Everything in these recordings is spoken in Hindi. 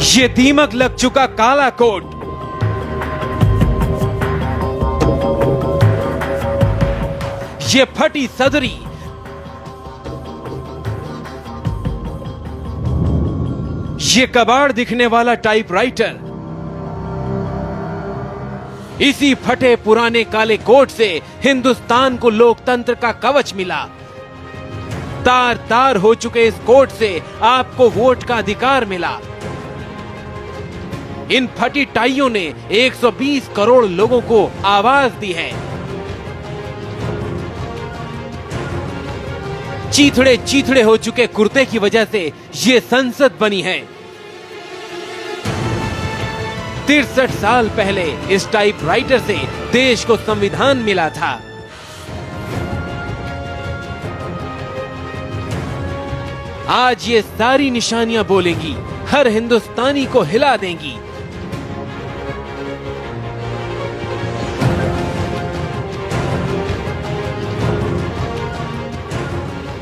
ये दीमक लग चुका काला कोट, ये फटी सदरी, ये कबाड़ दिखने वाला टाइपराइटर, इसी फटे पुराने काले कोट से हिंदुस्तान को लोकतंत्र का कवच मिला। तार तार हो चुके इस कोट से आपको वोट का अधिकार मिला। इन फटी टाइयों ने 120 करोड़ लोगों को आवाज दी है। चीथड़े चीथड़े हो चुके कुर्ते की वजह से ये संसद बनी है। 63 साल पहले इस टाइपराइटर से देश को संविधान मिला था। आज ये सारी निशानियां बोलेंगी, हर हिंदुस्तानी को हिला देंगी।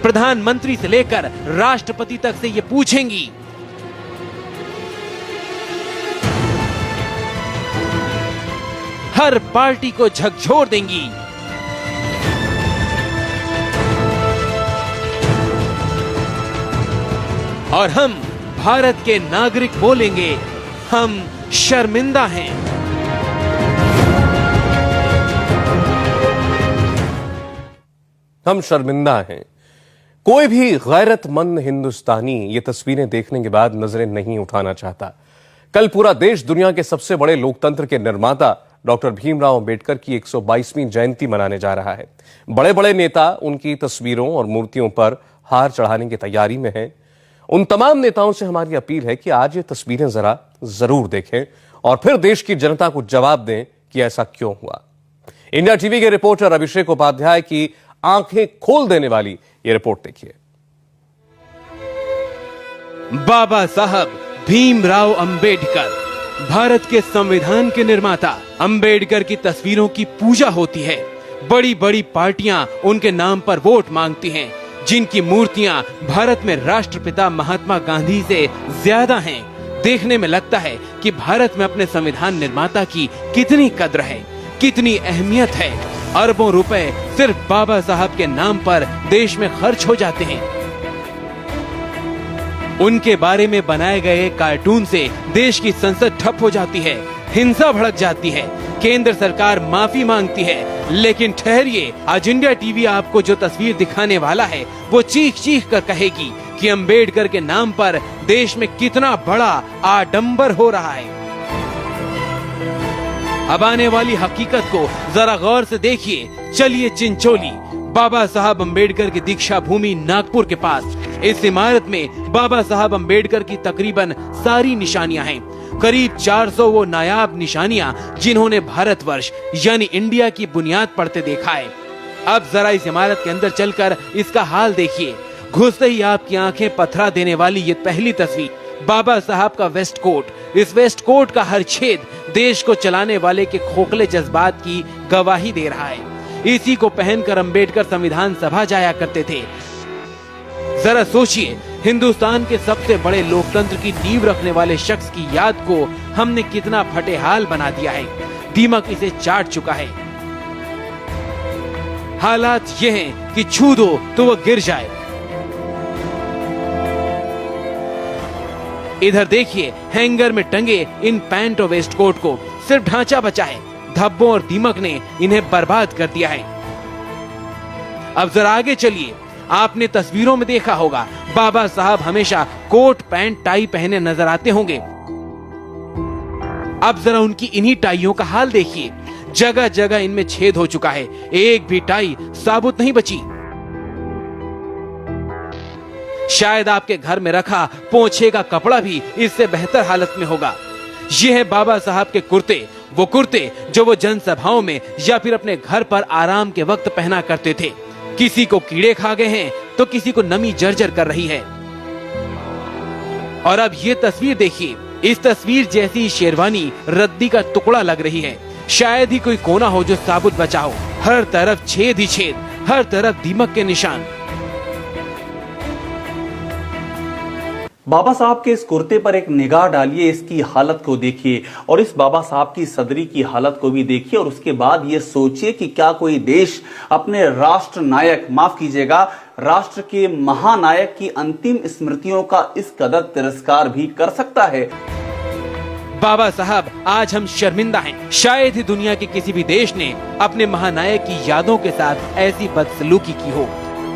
प्रधानमंत्री से लेकर राष्ट्रपति तक से ये पूछेंगी, हर पार्टी को झकझोर देंगी। और हम भारत के नागरिक बोलेंगे, हम शर्मिंदा हैं। हम शर्मिंदा हैं। कोई भी गैरतमंद हिंदुस्तानी ये तस्वीरें देखने के बाद नजरें नहीं उठाना चाहता। कल पूरा देश दुनिया के सबसे बड़े लोकतंत्र के निर्माता डॉक्टर भीमराव अंबेडकर की 122वीं जयंती मनाने जा रहा है। बड़े बड़े नेता उनकी तस्वीरों और मूर्तियों पर हार चढ़ाने की तैयारी में हैं। उन तमाम नेताओं से हमारी अपील है कि आज ये तस्वीरें जरूर देखें और फिर देश की जनता को जवाब दें कि ऐसा क्यों हुआ। इंडिया टीवी के रिपोर्टर अभिषेक उपाध्याय की आंखें खोल देने वाली ये रिपोर्ट देखिए। बाबा साहब भीमराव अंबेडकर, भारत के संविधान के निर्माता। अंबेडकर की तस्वीरों की पूजा होती है। बड़ी बड़ी पार्टियां उनके नाम पर वोट मांगती हैं, जिनकी मूर्तियां भारत में राष्ट्रपिता महात्मा गांधी से ज्यादा हैं। देखने में लगता है कि भारत में अपने संविधान निर्माता की कितनी कद्र है, कितनी अहमियत है। अरबों रुपए सिर्फ बाबा साहब के नाम पर देश में खर्च हो जाते हैं। उनके बारे में बनाए गए कार्टून से देश की संसद ठप हो जाती है, हिंसा भड़क जाती है, केंद्र सरकार माफी मांगती है। लेकिन ठहरिए, आज इंडिया टीवी आपको जो तस्वीर दिखाने वाला है वो चीख चीख कर कहेगी कि अंबेडकर के नाम पर देश में कितना बड़ा आडंबर हो रहा है। अब आने वाली हकीकत को जरा गौर से देखिए। चलिए चिंचोली, बाबा साहब अंबेडकर की दीक्षा भूमि नागपुर के पास। इस इमारत में बाबा साहब अंबेडकर की तकरीबन सारी निशानियां हैं। करीब 400 वो नायाब निशानियां जिन्होंने भारतवर्ष यानी इंडिया की बुनियाद पड़ते देखा है। अब जरा इस इमारत के अंदर चलकर इसका हाल देखिए। घुसते ही आपकी आंखें पथरा देने वाली ये पहली तस्वीर, बाबा साहब का वेस्ट कोट। इस वेस्ट कोट का हर छेद देश को चलाने वाले के खोखले जज्बात की गवाही दे रहा है। इसी को पहनकर अंबेडकर संविधान सभा जाया करते थे। जरा सोचिए, हिंदुस्तान के सबसे बड़े लोकतंत्र की नींव रखने वाले शख्स की याद को हमने कितना फटेहाल बना दिया है। दीमक इसे चाट चुका है। हालात ये हैं कि छू दो तो वो गिर जाए। इधर देखिए, हैंगर में टंगे इन पैंट और वेस्ट कोट को सिर्फ ढांचा बचा है। धब्बों और दीमक ने इन्हें बर्बाद कर दिया है। अब जरा आगे चलिए। आपने तस्वीरों में देखा होगा, बाबा साहब हमेशा कोट पैंट टाई पहने नजर आते होंगे। अब जरा उनकी इन्हीं टाइयों का हाल देखिए। जगह जगह इनमें छेद हो चुका है, एक भी टाई साबुत नहीं बची। शायद आपके घर में रखा पोंछे का कपड़ा भी इससे बेहतर हालत में होगा। ये है बाबा साहब के कुर्ते, वो कुर्ते जो वो जनसभाओं में या फिर अपने घर पर आराम के वक्त पहना करते थे। किसी को कीड़े खा गए हैं तो किसी को नमी जर्जर कर रही है। और अब ये तस्वीर देखिए। इस तस्वीर जैसी शेरवानी रद्दी का टुकड़ा लग रही है। शायद ही कोई कोना हो जो साबुत बचा हो। हर तरफ छेद ही छेद, हर तरफ दीमक के निशान। बाबा साहब के इस कुर्ते पर एक निगाह डालिए, इसकी हालत को देखिए और इस बाबा साहब की सदरी की हालत को भी देखिए और उसके बाद ये सोचिए कि क्या कोई देश अपने राष्ट्र नायक, माफ कीजिएगा, राष्ट्र के महानायक की अंतिम स्मृतियों का इस कदर तिरस्कार भी कर सकता है। बाबा साहब, आज हम शर्मिंदा हैं। शायद ही दुनिया के किसी भी देश ने अपने महानायक की यादों के साथ ऐसी बदसलूकी की हो।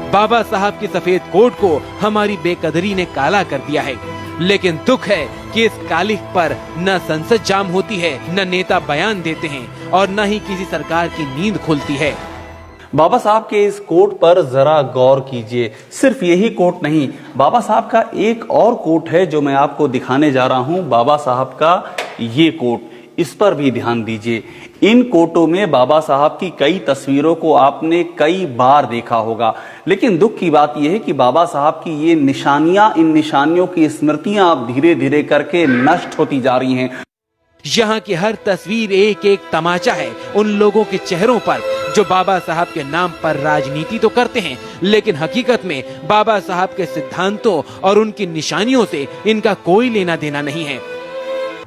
बाबा साहब की सफेद कोट को हमारी बेकदरी ने काला कर दिया है, लेकिन दुख है कि इस कालिख पर न संसद जाम होती है, न नेता बयान देते हैं और न ही किसी सरकार की नींद खुलती है। बाबा साहब के इस कोट पर जरा गौर कीजिए। सिर्फ यही कोट नहीं, बाबा साहब का एक और कोट है जो मैं आपको दिखाने जा रहा हूं। बाबा साहब का ये कोट, इस पर भी ध्यान दीजिए। इन कोटों में बाबा साहब की कई तस्वीरों को आपने कई बार देखा होगा, लेकिन दुख की बात यह है कि बाबा साहब की ये निशानियां, इन निशानियों की स्मृतियां अब धीरे धीरे करके नष्ट होती जा रही हैं। यहाँ की हर तस्वीर एक एक तमाचा है उन लोगों के चेहरों पर जो बाबा साहब के नाम पर राजनीति तो करते हैं, लेकिन हकीकत में बाबा साहब के सिद्धांतों और उनकी निशानियों से इनका कोई लेना देना नहीं है।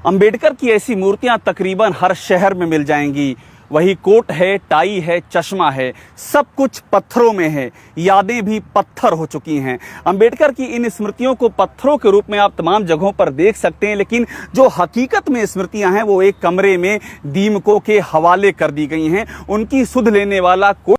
अंबेडकर की ऐसी मूर्तियां तकरीबन हर शहर में मिल जाएंगी। वही कोट है, टाई है, चश्मा है, सब कुछ पत्थरों में है। यादें भी पत्थर हो चुकी हैं। अंबेडकर की इन स्मृतियों को पत्थरों के रूप में आप तमाम जगहों पर देख सकते हैं, लेकिन जो हकीकत में स्मृतियां हैं वो एक कमरे में दीमकों के हवाले कर दी गई हैं। उनकी सुध लेने वाला कोई